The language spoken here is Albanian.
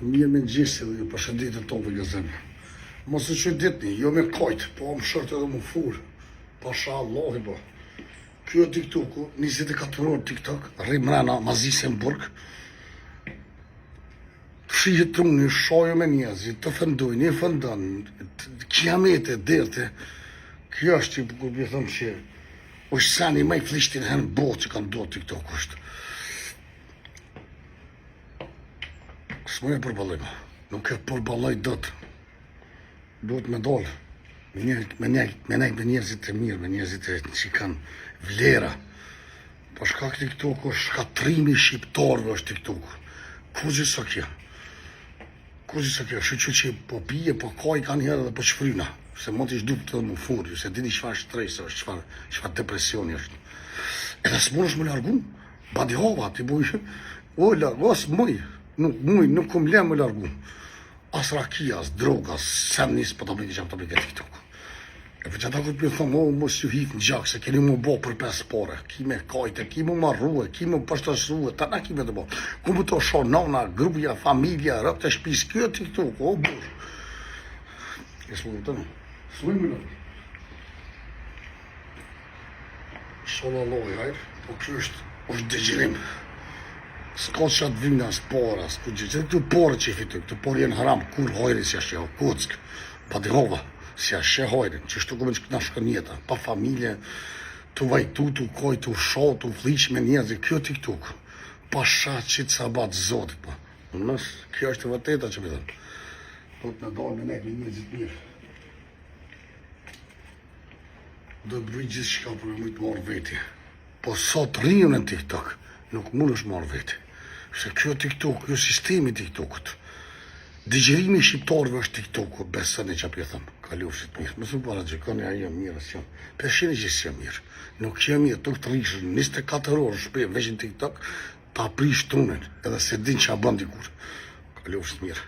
Mirë me gjesi dhe ju përshëndetit tonë dhe gëzemi. Mos e që ditni, jo me kajtë, po më shërtë edhe më furë. Pasha Allahi bo. Kjo TikToku, 24 orë TikTok, rri mrena mazise në burg. Shihet të unë, shojo me njëzit, të fëndojnë, një fëndon, kiamete, derte. Kjo është që kur bje thëmë që është sani maj flishtin herë në botë që kanë do TikTok është. S'moj e përballojma, nuk e përballoj dot. Duhet me dollë, me njerëzit e mirë, me njerëzit e që kanë vlera. Po shkak TikTok është shkatrimi shqiptarëve është TikTok. Kurgjë sa kjo? Kurgjë sa kjo? Shqy që po pije, po kaj kanë herë dhe po shfryna. Se mund t'i shdup të më furju, se dini çfarë stresë është, çfarë depresioni është. Edhe s'mon është më largu, badi hova, ti buj, o largu, as nuk kum le më largu. As rakia, as droga, as semnis, po të bëjtë që të bëjtë TikTok. E për që ata këtë për thëmë, mos ju hif në gjak, se keni mu bo për 5 pare, ki me kajte, ki mu marruhe, ki mu përshtashruhe, ta na ki me të bo. Ku më të shonë nona, grupja, familja, rëp të shpis, kjo TikTok, o burë. E s'mu të në, s'mu më në. Shonë alloj, hajrë, po kjo është dëgjirim. S'ka që atë vyna, s'para, s'ku gjithë, që këtu porë që i fitu, këtu porë jenë haram, kur hojri si ashe, o kock, pa di hova, si ashe hojri, që shtu këmë që këna shkën jeta, pa familje, të vajtu, të koj, të sho, të fliq me njerëzit, kjo TikTok, pa shaqit sabat zotit, pa. Nësë, kjo është vërteta që me thëmë, do të në dojnë me nejtë me njerëzit mirë. Do të bëjë gjithë shka për e mujtë marrë veti, po sot rinjën në TikTok, nuk mund është marrë veti. Se kjo TikTok, kjo sistemi TikTokut, digjerimi shqiptarëve është TikToku, besën e që apje thëmë, kalofshit mirë. Mësë më para gjekoni a jam mirë, asë jam. Peshini që si jam mirë. Nuk që jam mirë, tuk të rishë, 24 orë shpejë, veçin TikTok, ta prish tunën, edhe se din që a bëndi kur. Kalofshit mirë.